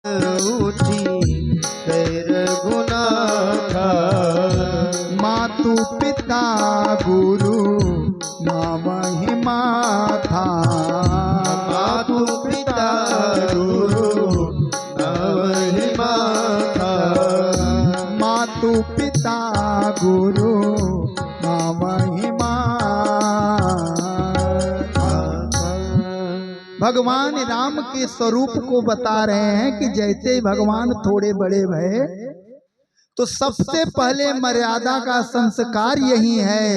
उठी गैर गुनाह मातु पिता गुरु माँ महिमा था। मातु पिता गुरु महिमा था। मातु पिता गुरु माँ महिमा। भगवान राम के स्वरूप को बता रहे हैं कि जैसे भगवान थोड़े बड़े भये तो सबसे पहले मर्यादा का संस्कार यही है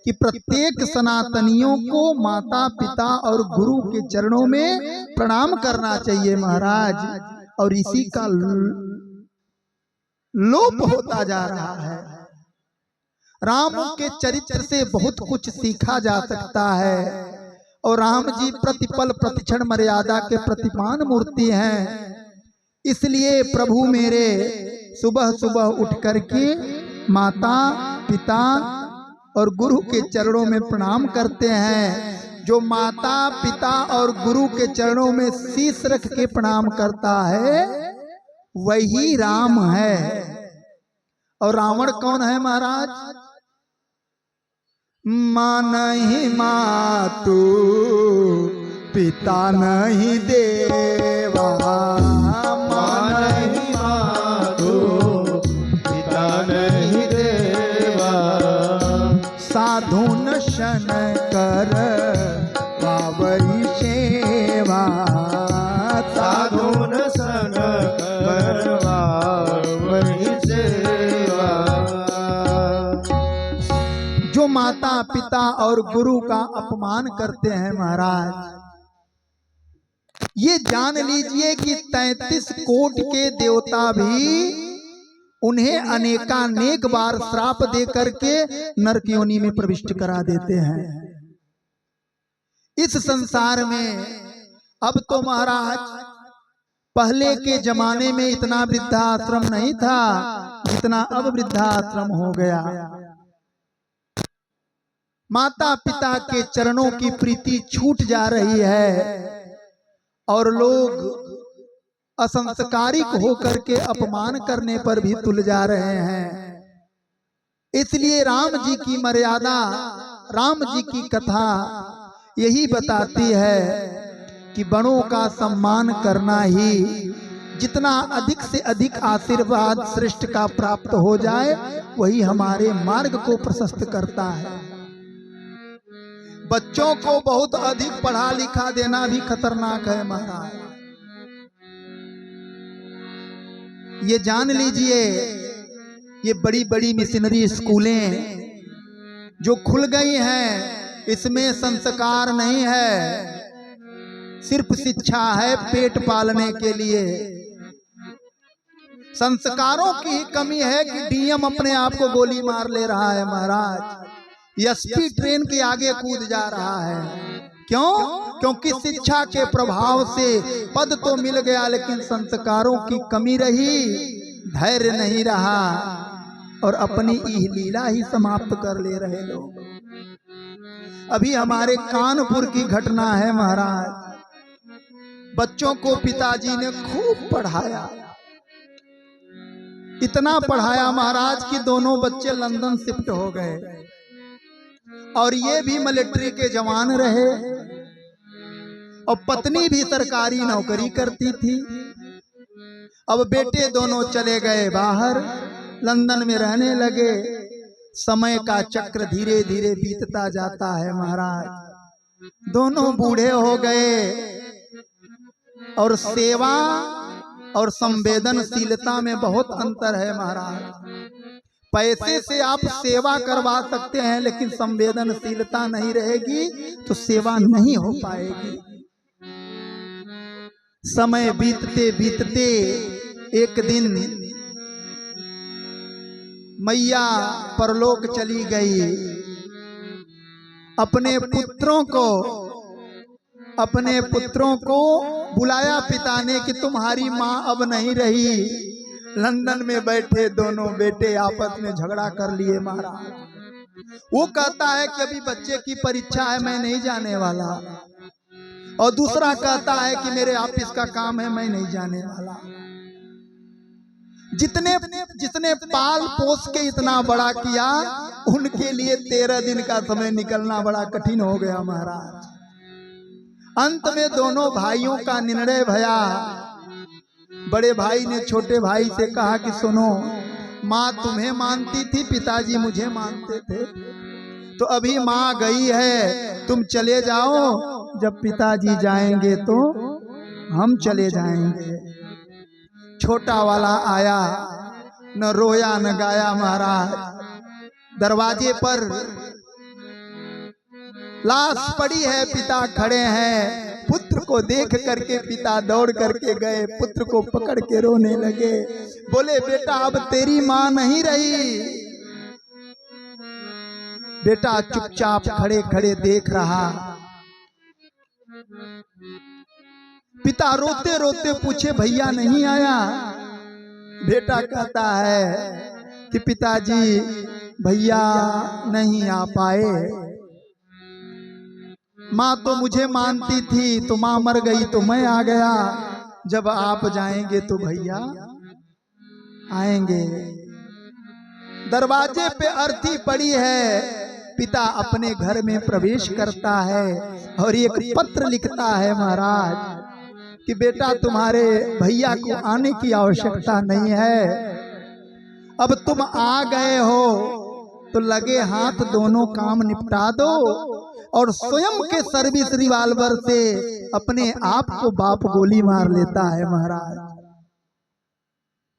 कि प्रत्येक सनातनियों को माता पिता और गुरु के चरणों में प्रणाम करना चाहिए महाराज। और इसी का लोप होता जा रहा है। राम के चरित्र से बहुत कुछ सीखा जा सकता है और राम जी प्रतिपल प्रतिक्षण मर्यादा के प्रतिमान मूर्ति हैं। इसलिए प्रभु मेरे सुबह सुबह उठ करके माता पिता और गुरु के चरणों में प्रणाम करते हैं। जो माता पिता और गुरु के चरणों में शीश रख के प्रणाम करता है वही राम है। और रावण कौन है महाराज? माँ नहीं मातु पिता नहीं देवा। माँ नहीं मातु पिता नहीं देवा। साधु न शन कर पावई सेवा। साधु न सन करवा वही सेवा। जो माता पिता और गुरु का अपमान करते हैं महाराज, ये जान लीजिए कि 33 कोट के देवता भी उन्हें अनेकानेक बार श्राप दे करके नरक योनि में प्रविष्ट करा देते हैं। इस संसार में अब तो महाराज पहले के जमाने में इतना वृद्धाश्रम नहीं था जितना अब वृद्धाश्रम हो गया। माता पिता के चरणों की प्रीति छूट जा रही है और लोग असंस्कारिक होकर के अपमान करने पर भी तुल जा रहे हैं। इसलिए राम जी की मर्यादा, राम जी की कथा यही बताती है कि बड़ों का सम्मान करना ही जितना अधिक से अधिक आशीर्वाद श्रेष्ठ का प्राप्त हो जाए वही हमारे मार्ग को प्रशस्त करता है। बच्चों को बहुत अधिक पढ़ा लिखा देना भी खतरनाक है महाराज। ये जान लीजिए, ये बड़ी बड़ी मिशनरी स्कूलें जो खुल गई हैं इसमें संस्कार नहीं है, सिर्फ शिक्षा है पेट पालने के लिए। संस्कारों की ही कमी है कि डीएम अपने आप को गोली मार ले रहा है महाराज। एसपी ट्रेन के आगे कूद जा रहा है। क्यों? क्योंकि शिक्षा के प्रभाव से पद तो मिल गया लेकिन संस्कारों की कमी रही, धैर्य नहीं रहा और अपनी लीला ही समाप्त कर ले रहे लोग। अभी हमारे कानपुर की घटना है महाराज। बच्चों को पिताजी ने खूब पढ़ाया, इतना पढ़ाया महाराज कि दोनों बच्चे लंदन शिफ्ट हो गए और ये भी मिलिट्री के जवान रहे और पत्नी भी सरकारी नौकरी करती थी। अब बेटे दोनों चले गए बाहर, लंदन में रहने लगे। समय का चक्र धीरे धीरे बीतता जाता है महाराज। दोनों बूढ़े हो गए और सेवा और संवेदनशीलता में बहुत अंतर है महाराज। पैसे से आप सेवा करवा सकते हैं लेकिन संवेदनशीलता नहीं रहेगी तो सेवा नहीं हो पाएगी। समय बीतते बीतते एक दिन मैया परलोक चली गई। अपने पुत्रों को बुलाया पिता ने कि तुम्हारी माँ अब नहीं रही। लंदन में बैठे दोनों बेटे आपस में झगड़ा कर लिए महाराज। वो कहता है कि अभी बच्चे की परीक्षा है, मैं नहीं जाने वाला। और दूसरा कहता है कि मेरे ऑफिस का काम है, मैं नहीं जाने वाला। जितने पाल पोस के इतना बड़ा किया, उनके लिए 13 दिन का समय निकलना बड़ा कठिन हो गया महाराज। अंत में दोनों भाइयों का निर्णय भया। बड़े भाई ने छोटे भाई से कहा कि सुनो, माँ तुम्हें मानती थी, पिताजी मुझे मानते थे, तो अभी माँ गई है, तुम चले जाओ, जब पिताजी जाएंगे तो हम चले जाएंगे। छोटा वाला आया, न रोया न गाया महाराज। दरवाजे पर लाश पड़ी है, पिता खड़े हैं। पुत्र को देख करके पिता दौड़ करके गए, पुत्र को पकड़ के रोने लगे। बोले बेटा अब तेरी माँ नहीं रही। बेटा चुपचाप खड़े खड़े देख रहा। पिता रोते रोते पूछे भैया नहीं आया? बेटा कहता है कि पिताजी भैया नहीं आ पाए। माँ तो मुझे मानती थी, तो माँ मर गई तो मैं आ गया, जब आप जाएंगे तो भैया आएंगे। दरवाजे पे अर्थी पड़ी है। पिता अपने घर में प्रवेश करता है और एक पत्र लिखता है महाराज कि बेटा तुम्हारे भैया को आने की आवश्यकता नहीं है, अब तुम आ गए हो तो लगे हाथ दोनों काम निपटा दो और स्वयं के सर्विस रिवाल्वर से अपने आप को बाप गोली मार लेता है महाराज।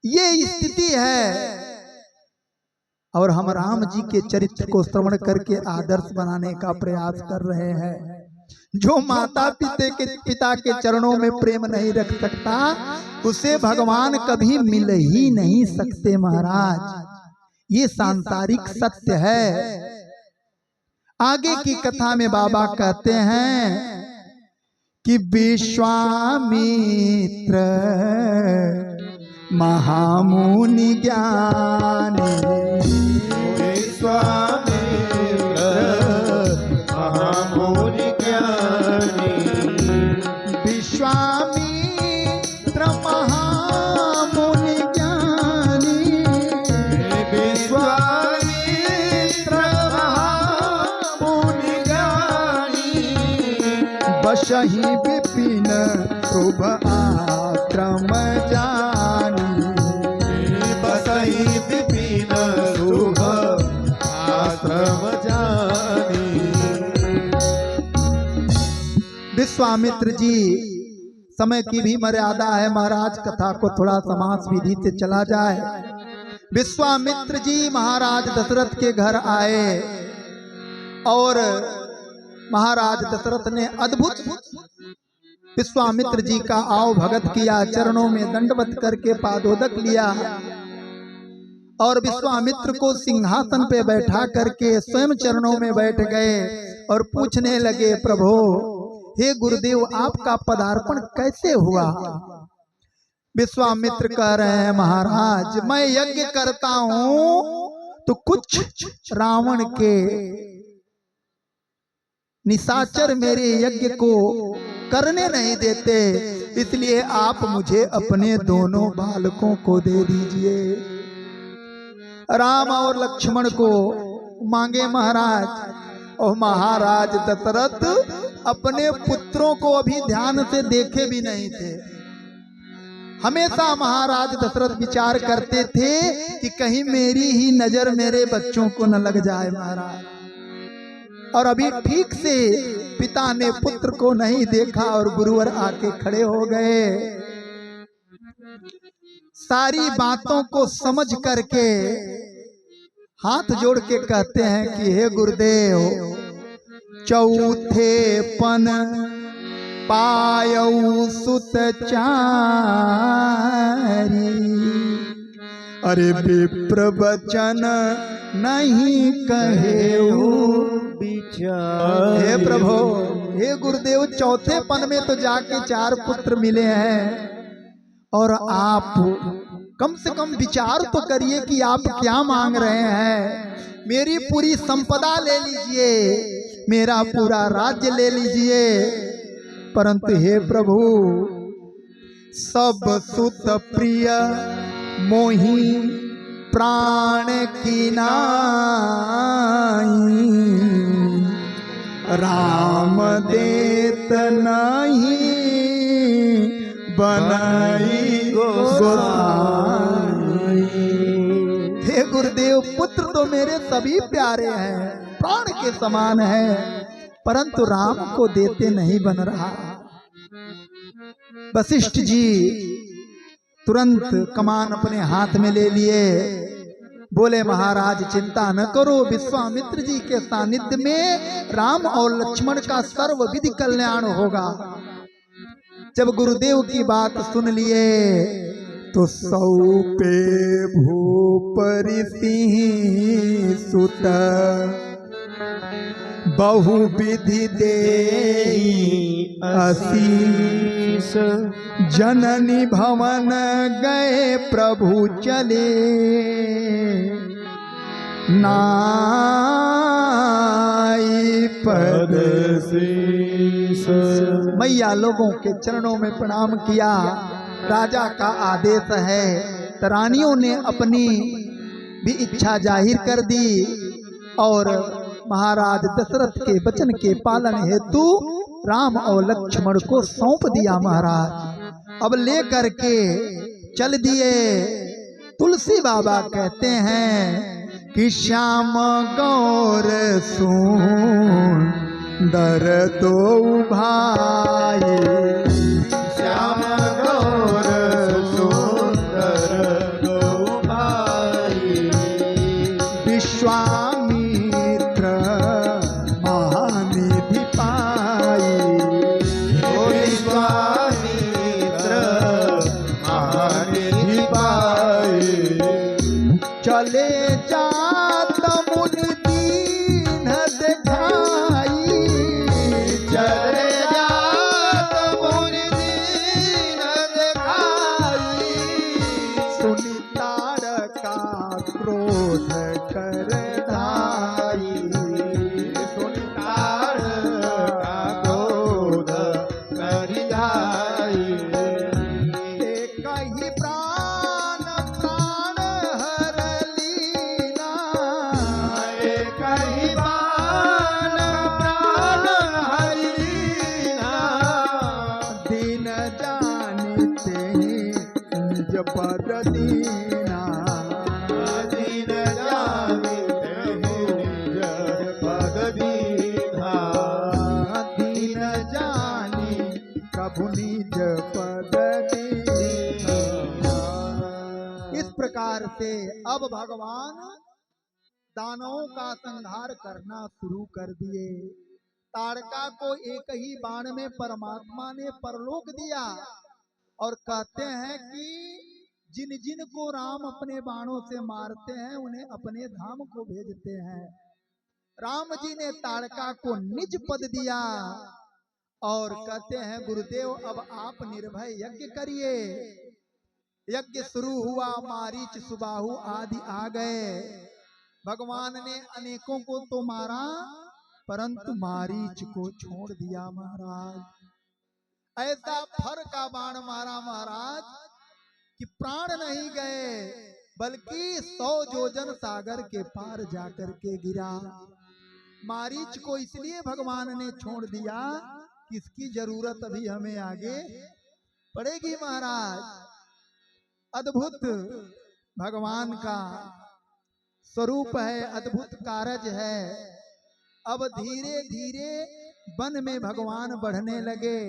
ये स्थिति है। और हम राम जी के चरित्र को श्रवण करके आदर्श बनाने का प्रयास कर रहे हैं। जो माता पिता के चरणों में प्रेम नहीं रख सकता, उसे भगवान कभी मिल ही नहीं सकते महाराज। ये सांसारिक सत्य है। आगे की कथा में बाबा कहते हैं कि विश्वामित्र महामुनि ज्ञानी, विश्वामित्र महामुनि ज्ञानी, विश्वामित्र महामुनि ज्ञानी, विश्वामित्र महामुनि ज्ञानी, बसहि विपिन शुभ आश्रम जानी, बसहि विपिन शुभ आश्रम जानी। विश्वामित्र जी, समय की भी मर्यादा है महाराज, कथा को थोड़ा समास विधि से चला जाए। विश्वामित्र जी महाराज दशरथ के घर आए और महाराज दशरथ ने अद्भुत विश्वामित्र जी का आओ भगत किया, चरणों में दंडवत करके पादोदक लिया और विश्वामित्र को सिंहासन पे बैठा करके स्वयं चरणों में बैठ गए और पूछने लगे, प्रभु हे गुरुदेव आपका पदार्पण कैसे हुआ? विश्वामित्र कह रहे हैं महाराज मैं यज्ञ करता हूं तो कुछ रावण के निशाचर मेरे यज्ञ को करने नहीं देते, इसलिए आप मुझे अपने दोनों बालकों को दे दीजिए। राम और लक्ष्मण को मांगे महाराज, और महाराज दशरथ अपने पुत्रों को अभी ध्यान से देखे भी नहीं थे। हमेशा महाराज दशरथ विचार करते थे कि कहीं मेरी ही नजर मेरे बच्चों को न लग जाए महाराज। और अभी ठीक से पिता ने पुत्र को नहीं देखा और गुरुवर आके खड़े हो गए। सारी बातों को समझ करके हाथ जोड़ के कहते हैं कि हे गुरुदेव, चौथे पन पायऊ सुत चारी, अरे विप्र वचन नहीं कहेऊ विचार। हे प्रभु, हे गुरुदेव, चौथे पन में तो जाके 4 पुत्र मिले हैं और आप कम से कम विचार तो करिए कि आप क्या मांग रहे हैं। मेरी पूरी संपदा ले लीजिए, मेरा पूरा राज्य ले लीजिए, परंतु हे प्रभु सब सुत प्रिय मोहि प्राण की नाई, राम देत नहीं बनाई गोसाई। हे गुरुदेव, पुत्र तो मेरे सभी प्यारे हैं, प्राण के समान हैं, परंतु राम को देते नहीं बन रहा। वशिष्ठ जी तुरंत कमान अपने हाथ में ले लिए, बोले महाराज चिंता न करो, विश्वामित्र जी के सानिध्य में राम और लक्ष्मण का सर्वविधि कल्याण होगा। जब गुरुदेव की बात सुन लिए तो सौपे भूपरि सिंह सुत बहुविधि देई आशीष, जननी भवन गए प्रभु चले, नाई पद शीस। मैया लोगों के चरणों में प्रणाम किया। राजा का आदेश है, तो रानियों ने अपनी भी इच्छा जाहिर कर दी और महाराज दशरथ के वचन के पालन हेतु राम और लक्ष्मण को सौंप दिया। महाराज अब ले करके चल दिए। तुलसी बाबा कहते हैं कि श्याम गौर सुंदर दो भाई, श्याम गौर सुंदर दो भाई, विश्वामित्र महानिधि पाई, विश्वामित्र महानिधि पाई, चले जात मुनि दीन दिखाई, चले जात मुनि दीन दिखाई, सुनि तारका क्रोध कर धाई, सुनि तारका क्रोध कर धाई, कही प्राण प्राण हर लीला, कही प्राण प्राण हरि लीला, दीन जानते निज पद दीना, दीन जानते निज पद दीना, दीन जानी प्रभु निज पद दीना। इस प्रकार से अब भगवान दानवों का संहार करना शुरू कर दिए। ताड़का को एक ही बाण में परमात्मा ने परलोक दिया और कहते हैं कि जिन जिन को राम अपने बाणों से मारते हैं उन्हें अपने धाम को भेजते हैं। राम जी ने ताड़का को निज पद दिया और कहते हैं गुरुदेव अब आप निर्भय यज्ञ करिए। यज्ञ शुरू हुआ, मारीच सुबाहु आदि आ गए। भगवान ने अनेकों को तो मारा परंतु मारीच को छोड़ दिया। महाराज ऐसा फर का बाण मारा महाराज कि प्राण नहीं गए बल्कि 100 योजन सागर के पार जाकर के गिरा। मारीच को इसलिए भगवान ने छोड़ दिया कि इसकी जरूरत अभी हमें आगे पड़ेगी। महाराज अद्भुत भगवान का स्वरूप है, अद्भुत कारज है। अब धीरे धीरे वन में भगवान बढ़ने लगे।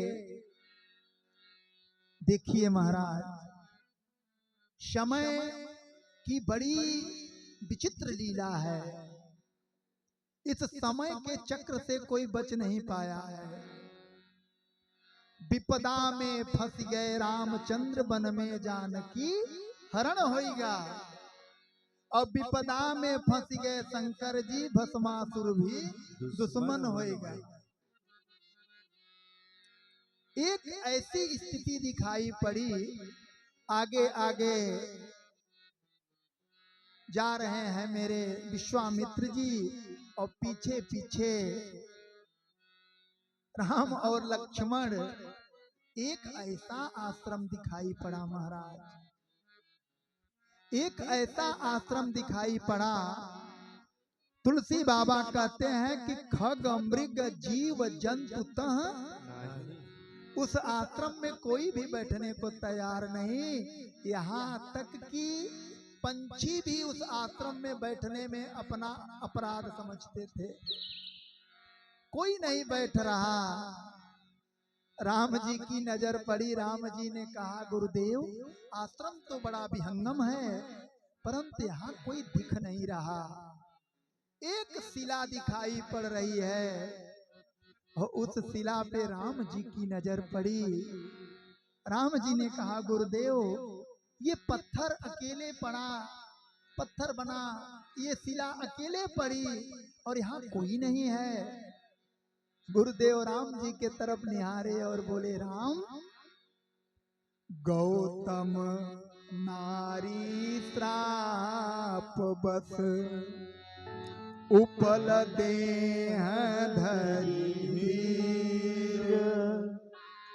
देखिए महाराज समय की बड़ी विचित्र लीला है। इस समय के चक्र से कोई बच नहीं पाया है। विपदा में फंस गए रामचंद्र, वन में जानकी हरण होइगा। और विपदा में फंस गए शंकर जी, भस्मासुर भी दुश्मन होएगा। एक ऐसी स्थिति दिखाई पड़ी। आगे आगे जा रहे हैं मेरे विश्वामित्र जी और पीछे पीछे राम और लक्ष्मण एक ऐसा आश्रम दिखाई पड़ा महाराज, एक ऐसा आश्रम दिखाई पड़ा। तुलसी बाबा कहते हैं कि खग मृग जीव जंतु उस आश्रम में कोई भी बैठने को तैयार नहीं। यहाँ तक कि पंछी भी उस आश्रम में बैठने में अपना अपराध समझते थे, कोई नहीं बैठ रहा। राम जी की नजर पड़ी, राम जी ने कहा गुरुदेव आश्रम तो बड़ा विहंगम है, परंतु यहाँ कोई दिख नहीं रहा। एक शिला दिखाई पड़ रही है और उस शिला पे राम जी की नजर पड़ी। राम जी ने कहा गुरुदेव ये पत्थर अकेले पड़ा, पत्थर बना, ये शिला अकेले पड़ी और यहाँ कोई नहीं है। गुरुदेव राम जी के तरफ निहारे और बोले राम गौतम नारी श्राप बस उपल देह धरी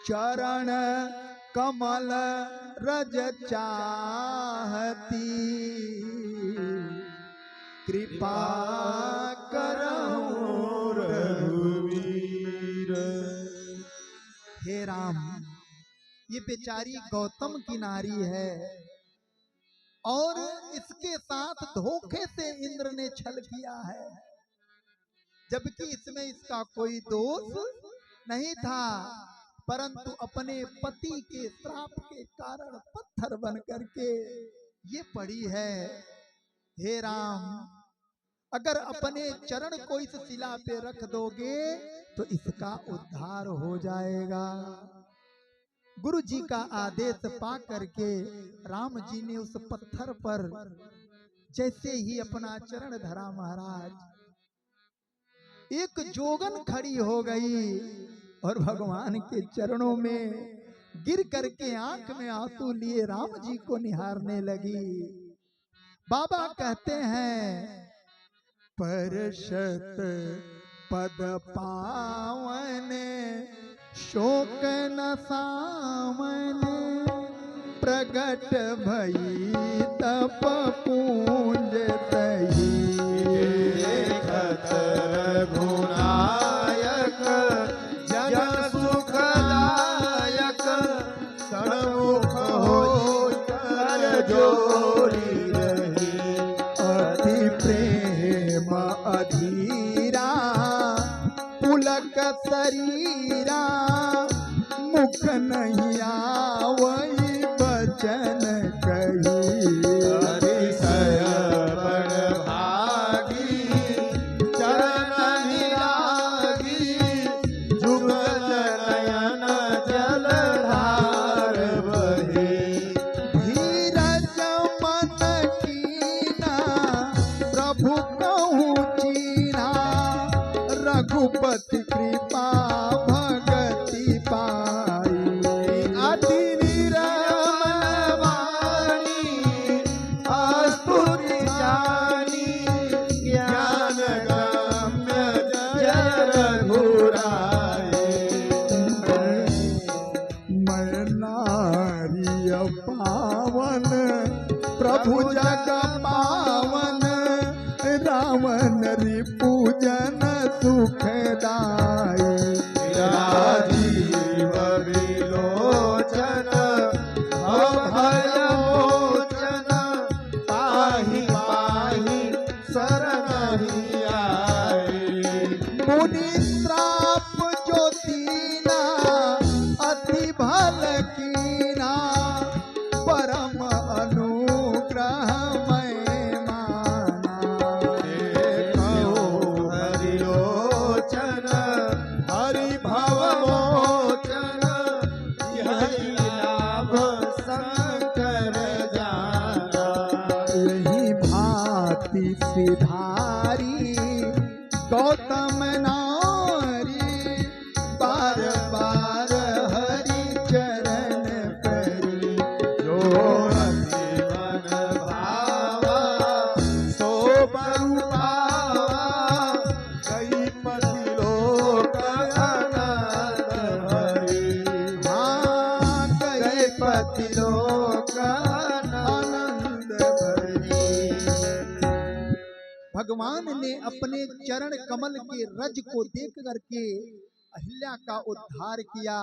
चरण कमल रज चाहती कृपा करहु रघुवीर। हे राम ये बेचारी गौतम की नारी है और इसके साथ धोखे से इंद्र ने छल किया है, जबकि इसमें इसका कोई दोष नहीं था, परंतु अपने पति के श्राप के कारण पत्थर बन करके ये पड़ी है। हे राम अगर अपने चरण को इस शिला पे रख दोगे तो इसका उद्धार हो जाएगा। गुरु जी का आदेश पा करके राम जी ने उस पत्थर पर जैसे ही अपना चरण धरा महाराज, एक जोगन खड़ी हो गई और भगवान के चरणों में गिर करके आंख में आंसू लिए राम जी को निहारने लगी। बाबा कहते हैं परशत पद पावन शोक न सामन प्रगट भई तप पूंज तही देखत रघुनायक जन सुखदायक सन्मुख होय कर जोड़ी रही अति प्रेम अधीरा पुलक शरीरा मुख नहीं आवई बचन कही अतिशय बड़ भागी चरण निरागी जुगल नयन जलधार बहे धीरज मन कीना प्रभु कहूँ चीना रघुपति कृपा भगति पाई अति निरमल वाणी अस्तुति जानी ज्ञान गम्य जय रघुराई मैं नारी पावन प्रभु जग पावन रावण रिपुजन सुखदाई राजीव विलोचन भय मोचन पाहि पाहि शरण आए मुनि श्राप जो दीना अति भल कीना परम अनुग्रह मैं माना हरिलोचन हरि भव मोचन यही लाभ शंकर जाना यही भांति सिधारी गौतम नारी बार बार हरि चरण परी जो अति मन भावा सो बरु पावा कई पति लोक भगवान ने अपने चरण कमल के रज को देख करके अहिल्या का उद्धार किया।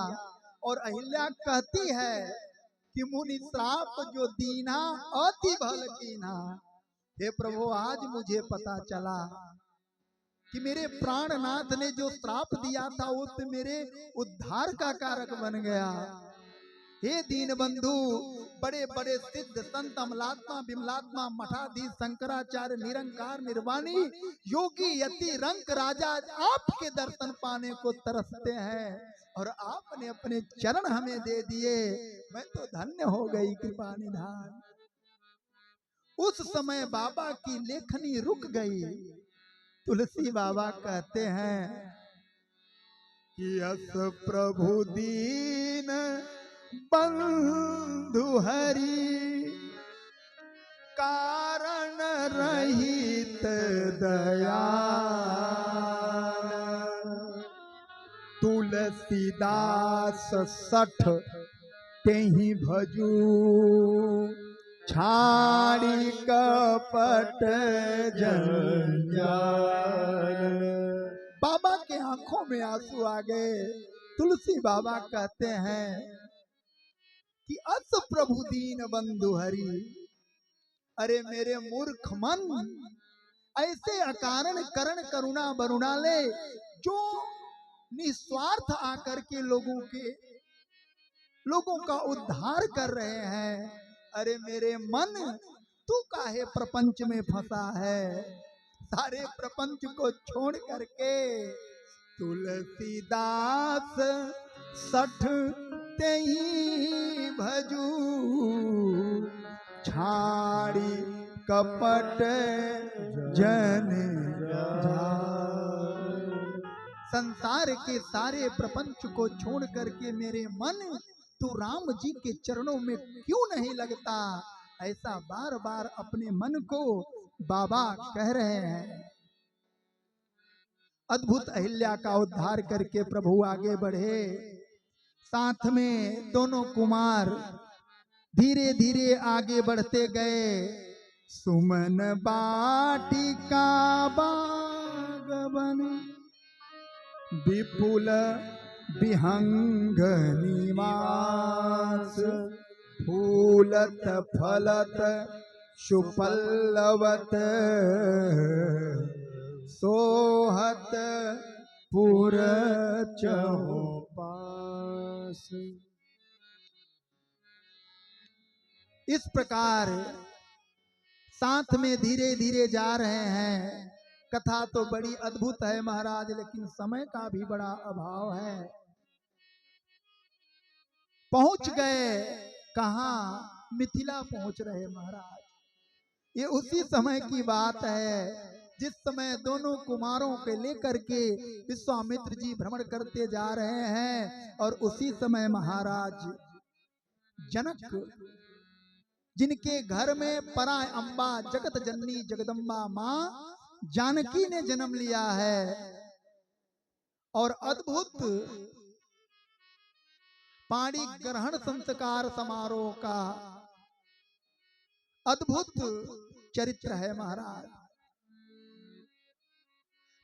और अहिल्या कहती है कि मुनि श्राप जो दीना अति भल कीना। हे प्रभु, आज मुझे पता चला कि मेरे प्राणनाथ ने जो श्राप दिया था वो तो मेरे उद्धार का कारक बन गया। हे दीन बंधु, बड़े बड़े सिद्ध संत अमलात्मा विमलात्मा मठाधीश शंकराचार्य निरंकार निर्वाणी योगी यति रंक राजा आपके दर्शन पाने को तरसते हैं और आपने अपने चरण हमें दे दिए। मैं तो धन्य हो गई कृपा निधान। उस समय बाबा की लेखनी रुक गई। तुलसी बाबा कहते हैं कि अस प्रभु दीन बंधु हरि कारण रहित दया। तुलसीदास सठ तेहि भजू छाड़ी कपट जंजाल। बाबा के आंखों में आंसू आ गए। तुलसी बाबा कहते हैं कि अस प्रभु दीन बंधु हरि। अरे मेरे मूर्ख मन, ऐसे अकारण करण करुणा बरुणाले जो निस्वार्थ आकर के लोगों का उद्धार कर रहे हैं। अरे मेरे मन, तू काहे प्रपंच में फंसा है? सारे प्रपंच को छोड़ करके तुलसीदास सठ तेहि भजू छाड़ी कपट जन जाल। संसार के सारे प्रपंच को छोड़ करके मेरे मन, तू राम जी के चरणों में क्यों नहीं लगता? ऐसा बार बार अपने मन को बाबा कह रहे हैं। अद्भुत अहिल्या का उद्धार करके प्रभु आगे बढ़े। साथ में दोनों कुमार धीरे धीरे आगे बढ़ते गए। सुमन बाटिका बागवन विपुल विहंग निवास। फूलत फलत सुपल्लवत सोहत पुर चहुपास। इस प्रकार साथ में धीरे धीरे जा रहे हैं। कथा तो बड़ी अद्भुत है महाराज, लेकिन समय का भी बड़ा अभाव है। पहुंच गए कहां? मिथिला पहुंच रहे महाराज। ये उसी समय की बात है जिस समय दोनों कुमारों के लेकर के विश्वामित्र जी भ्रमण करते जा रहे हैं। और उसी समय महाराज जनक, जिनके घर में परा अम्बा जगत जननी जगदम्बा मां जानकी ने जन्म लिया है और अद्भुत पाणी ग्रहण संस्कार समारोह का अद्भुत चरित्र है महाराज।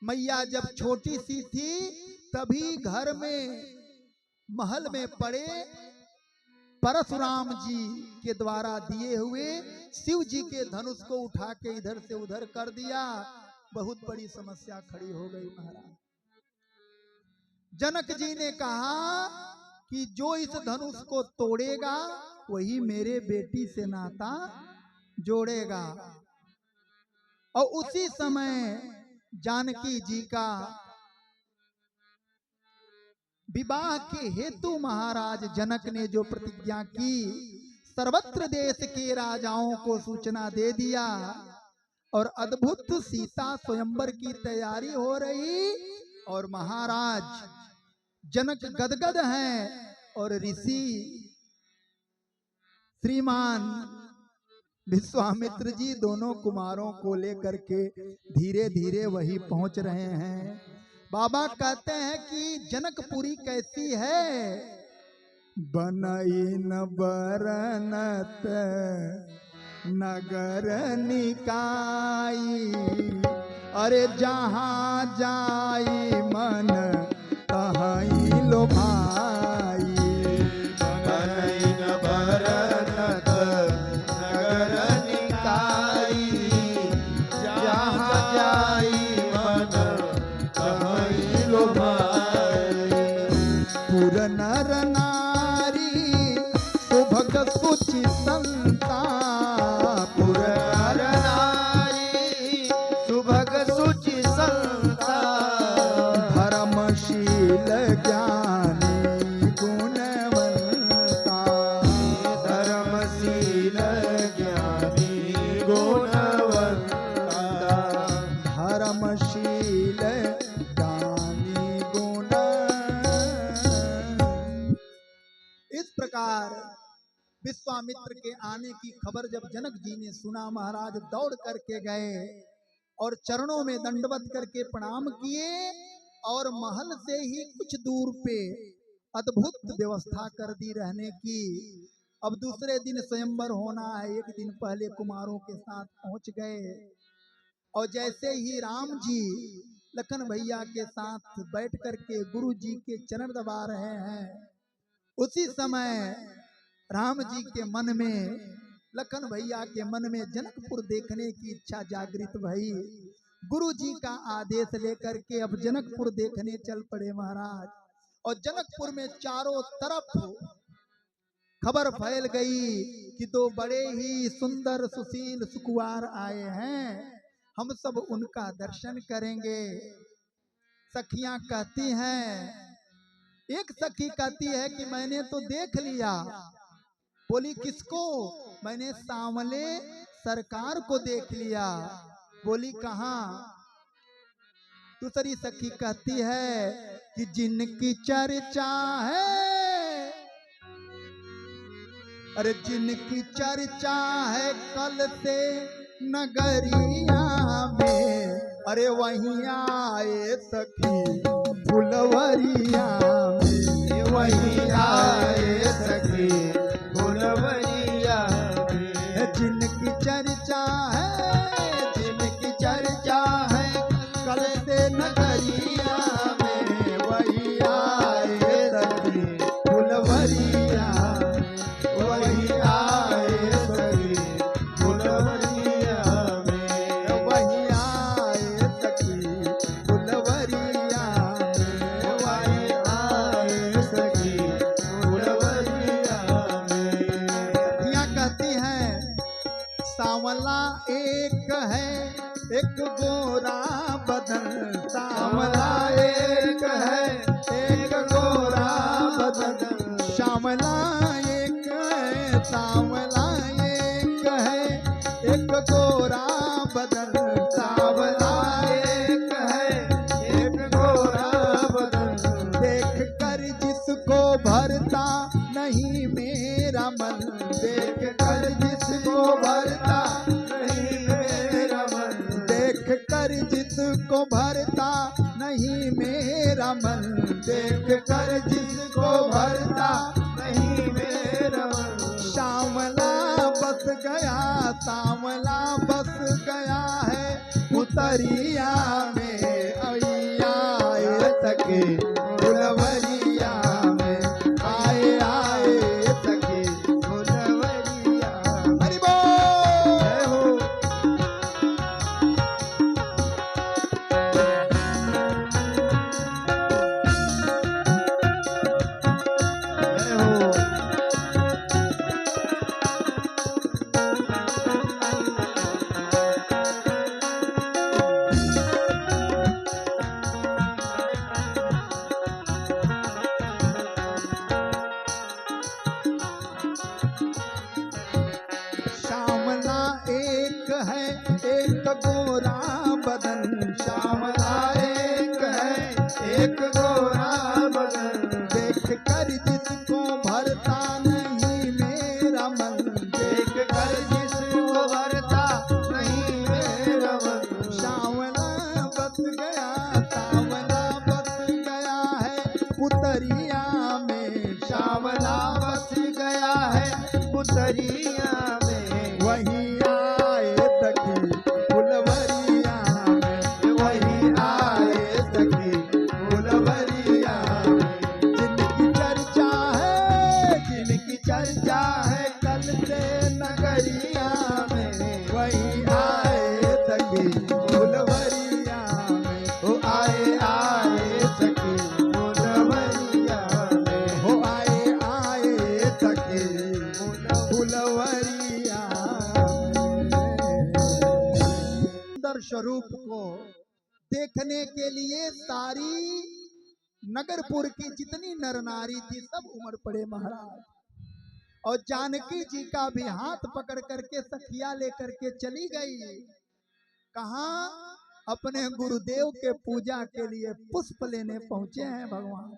मैया जब छोटी सी थी तभी घर में महल में पड़े परशुराम जी के द्वारा दिए हुए शिव जी के धनुष को उठा के इधर से उधर कर दिया। बहुत बड़ी समस्या खड़ी हो गई महाराज। जनक जी ने कहा कि जो इस धनुष को तोड़ेगा वही मेरे बेटी से नाता जोड़ेगा। और उसी समय जानकी जी का विवाह के हेतु महाराज जनक ने जो प्रतिज्ञा की, सर्वत्र देश के राजाओं को सूचना दे दिया और अद्भुत सीता स्वयंवर की तैयारी हो रही। और महाराज जनक गदगद हैं और ऋषि श्रीमान विश्वामित्र जी दोनों कुमारों को लेकर के धीरे धीरे वही पहुंच रहे हैं। बाबा कहते हैं कि जनकपुरी कैसी है? बनई न बरनत नगर निकाई अरे जहाँ जाई मन तहीं लो भाई। बनैन भरत नगर निकाई, जहाँ जाई मन तहीं लो भाई। पुर नर नारी सुभग सुचि संता, पुर नर नारी सुभग सुचि संता, धर्मशील ज्ञानी गुणवंता, धर्मशील ज्ञानी गुणवंता, धर्मशील ज्ञानी गुण। इस प्रकार विश्वामित्र के आने की खबर जब जनक जी ने सुना, महाराज दौड़ करके गए और चरणों में दंडवत करके प्रणाम किए और महल से ही कुछ दूर पे अद्भुत व्यवस्था कर दी रहने की। अब दूसरे दिन स्वयंवर होना है, एक दिन पहले कुमारों के साथ पहुंच गए और जैसे ही राम जी लखन भैया के साथ बैठ करके गुरु जी के चरण दबा रहे हैं, उसी समय राम जी के मन में, लखन भैया के मन में जनकपुर देखने की इच्छा जागृत भई। गुरु जी का आदेश लेकर के अब जनकपुर देखने चल पड़े महाराज। और जनकपुर में चारों तरफ खबर फैल गई कि दो बड़े ही सुंदर सुशील सुकुमार आए हैं, हम सब उनका दर्शन करेंगे। सखियां कहती हैं, एक सखी कहती है कि मैंने तो देख लिया। बोली किसको? मैंने सांवले सरकार को देख लिया। बोली कहाँ? दूसरी सखी कहती है कि जिनकी चर्चा है, अरे जिनकी चर्चा है कल से नगरिया में, अरे वहीं आए सखी फुलवरिया में, वहीं आए सखी फुलवरिया में। जिनकी चर्चा है, जिनकी चर्चा है कल से नगरिया में, वहीं आए सखी फुलवरिया में, वहीं आए सखी फुलवरिया में। वहीं आए सखी फुलवरिया में, वहीं आए सखी फुलवरिया में। सखियां कहती हैं सांवला एक है, एक गोरा बदन, सांवला एक है, एक गोरा बदन। श्यामला एक है, सांवला एक है, एक गोरा बदन, सांवला एक है, एक गोरा बदन। देख कर जिसको भरता नहीं मेरा मन, देख कर जिसको भरता नहीं मेरा मन। देख कर जिसको भरता नहीं मेरा मन, देख कर जिसको भरता नहीं मेरा मन। श्यामला बस गया, सांवला बस गया है उतरिया में, अइया आए सके फुलवरिया में, आए आए सके फुलवरिया हरि बोल। जय हो। जय हो। श्यामला एक है, एक गोरा बदन, श्यामला एक है, एक गोरा बदन। देख कर जिसको भरता नहीं मेरा मन, देख कर जिसको भरता नहीं मेरा मन। श्यामला बस गया, सांवला बस गया है उतरिया में, श्यामला बस गया है पुतरिया में। वहीं आए सखी फुलवरिया में, नगरिया में वही आए सखी फुलवरिया में हो आए सखी फुलवरिया में हो आए सखी फुलवरिया सुंदर स्वरूप को देखने के लिए सारी नगरपुर की जितनी नर नारी थी सब उमड़ पड़े महाराज। और जानकी जी का भी हाथ पकड़ करके सखिया लेकर के चली गई। कहाँ? अपने गुरुदेव के पूजा के लिए पुष्प लेने पहुंचे हैं भगवान।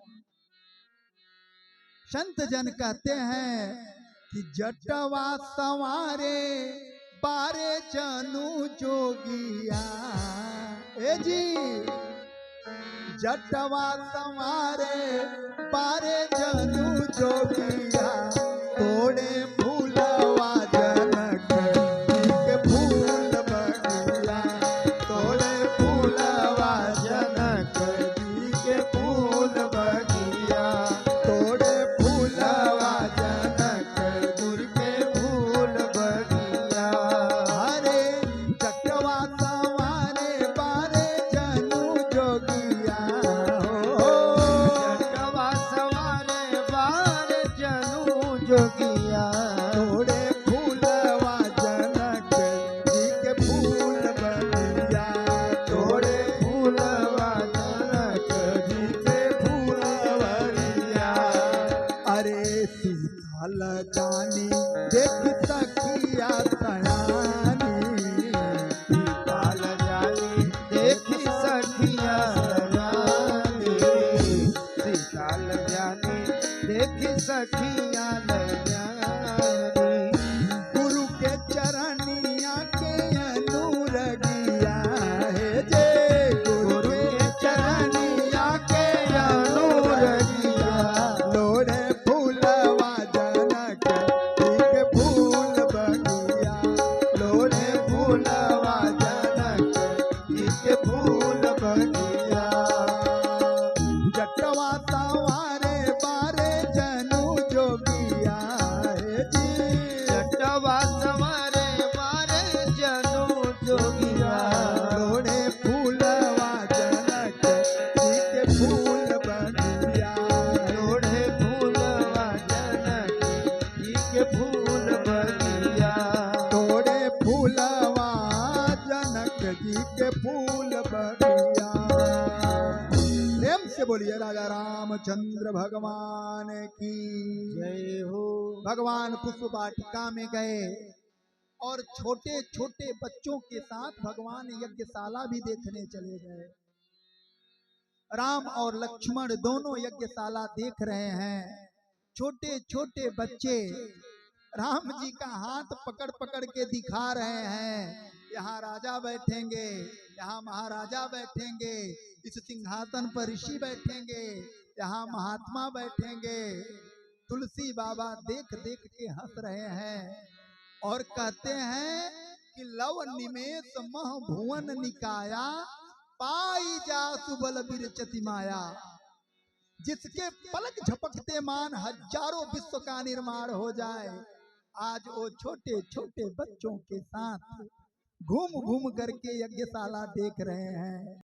संत जन कहते हैं कि जटवा संवारे बारे जनू जोगिया। ए जी जटवा संवारे बारे जनू जोगिया तोड़े फूलवा जनक के फूल बगिया तोड़े फूलवा जनक जी के फूल बगिया तोड़े फूलवा जनक गुर के फूल बगिया हरे जटवा संवारे बारे जनू जोगिया हो जटवा सवारे बार जनू जोगिया तोड़े फूलवा जनक जी के फूल बगिया तोड़े फूलवा जनक जी के फूल बगिया अरे सीताल जानी देख सखिया सयानी सीताल जानी देखी सखिया रानी सीताल जानी देखी सखिया रानी गुरु के चरणिया के अनुरगिया है जे गुरु के चरणिया के अनुरगिया लोड़े फूलवा जनक जी के फूल बगिया लोड़े फूलवा जनक जी के फूल बगिया जटवा सवारे बारे जनू जोगिया है जी जटवा सवारे बारे जनू जोगिया लोड़े फूलवा जनक जी के फूल बगिया लोड़े फूलवा जनक जी के फूल बगिया तोड़े फूलवा जनक जी के फूल बगिया। प्रेम से बोलिए राजा रामचंद्र भगवान की जय हो भगवान पुष्प वाटिका में गए और छोटे छोटे बच्चों के साथ भगवान यज्ञशाला भी देखने चले गए। राम और लक्ष्मण दोनों यज्ञशाला देख रहे हैं। छोटे छोटे बच्चे राम जी का हाथ पकड़ पकड़ के दिखा रहे हैं, यहाँ राजा बैठेंगे, यहाँ महाराजा बैठेंगे, इस सिंहासन पर ऋषि बैठेंगे, यहाँ महात्मा बैठेंगे। तुलसी बाबा देख देख के हंस रहे हैं और कहते हैं कि लव निमेष मह भुवन निकाया पाई जा सुबल बिरचति माया। जिसके पलक झपकते मान हजारों विश्व का निर्माण हो जाए, आज वो छोटे छोटे बच्चों के साथ घूम घूम करके यज्ञशाला देख रहे हैं।